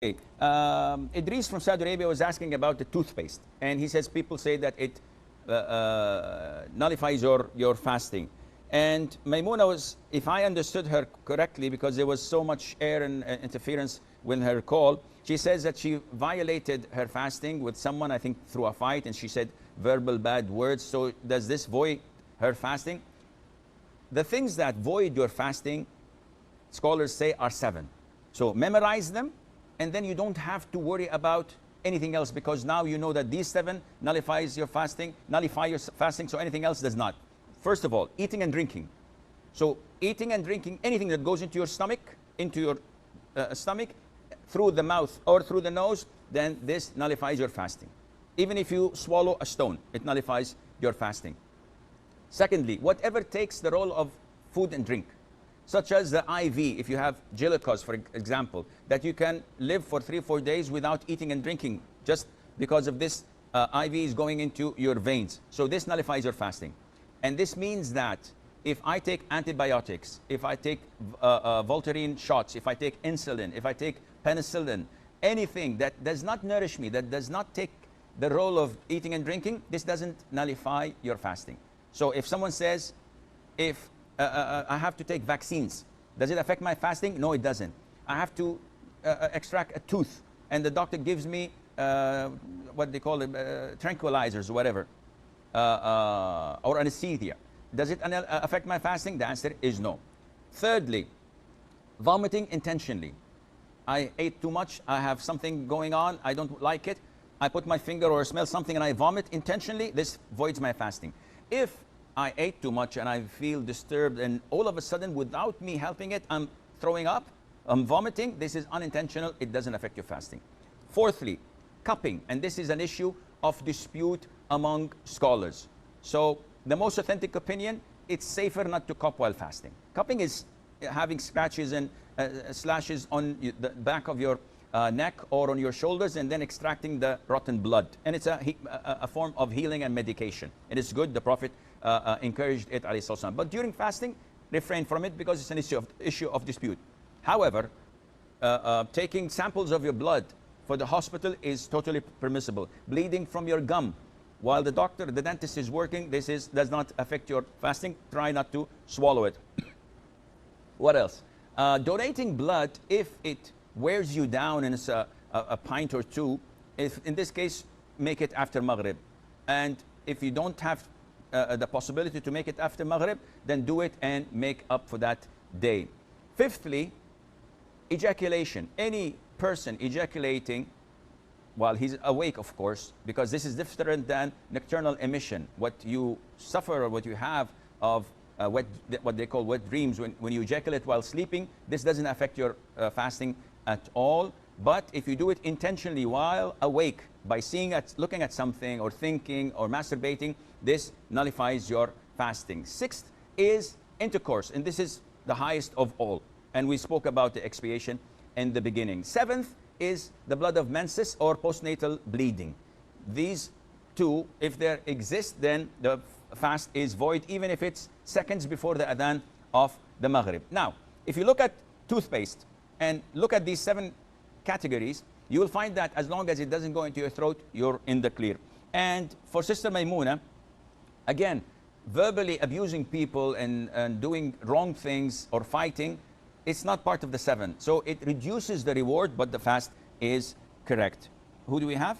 Okay. Idris from Saudi Arabia was asking about the toothpaste, and he says people say that it nullifies your fasting. And Maimuna was, if I understood her correctly, because there was so much air and interference with her call, she says that she violated her fasting with someone, I think through a fight, and she said verbal bad words. So does this void her fasting? The things that void your fasting, scholars say, are 7. So memorize them, and then you don't have to worry about anything else, because now you know that these 7 nullify your fasting, so anything else does not. First of all, eating and drinking. So eating and drinking, anything that goes into your stomach, through the mouth or through the nose, then this nullifies your fasting. Even if you swallow a stone, it nullifies your fasting. Secondly, whatever takes the role of food and drink, such as the IV, if you have Jazakallaahu, for example, that you can live for 3-4 days without eating and drinking, just because of this IV is going into your veins. So this nullifies your fasting. And this means that if I take antibiotics, if I take Voltaren shots, if I take insulin, if I take penicillin, anything that does not nourish me, that does not take the role of eating and drinking, this doesn't nullify your fasting. So if someone says, if I have to take vaccines, does it affect my fasting? No, it doesn't. I have to extract a tooth, and the doctor gives me what they call tranquilizers or whatever, or anesthesia. Does it affect my fasting? The answer is no. Thirdly, vomiting intentionally. I ate too much, I have something going on, I don't like it, I put my finger or smell something and I vomit intentionally, this voids my fasting. If I ate too much and I feel disturbed and all of a sudden, without me helping it, I'm throwing up, I'm vomiting, this is unintentional, it doesn't affect your fasting. Fourthly, cupping, and this is an issue of dispute among scholars. So the most authentic opinion, it's safer not to cup while fasting. Cupping is having scratches and slashes on the back of your neck or on your shoulders, and then extracting the rotten blood. And it's a form of healing and medication. It is good. The Prophet encouraged it, alayhi salatu. But during fasting, refrain from it, because it's an issue of dispute. However, taking samples of your blood for the hospital is totally permissible. Bleeding from your gum while the dentist is working, does not affect your fasting. Try not to swallow it. What else? Donating blood, if it wears you down and it's a pint or two, if in this case, make it after Maghrib. And if you don't have the possibility to make it after Maghrib, then do it and make up for that day. Fifthly, ejaculation. Any person ejaculating while he's awake, of course, because this is different than nocturnal emission. What you suffer or what you have of what they call wet dreams, when you ejaculate while sleeping, this doesn't affect your fasting at all. But if you do it intentionally while awake, by looking at something or thinking or masturbating, this nullifies your fasting. Sixth is intercourse, and this is the highest of all. And we spoke about the expiation in the beginning. Seventh is the blood of menses or postnatal bleeding. These two, if they exist, then the fast is void, even if it's seconds before the adhan of the Maghrib. Now, if you look at toothpaste and look at these 7 categories, you will find that as long as it doesn't go into your throat, you're in the clear. And for Sister Maimuna, again, verbally abusing people and doing wrong things or fighting, it's not part of the 7. So it reduces the reward, but the fast is correct. Who do we have?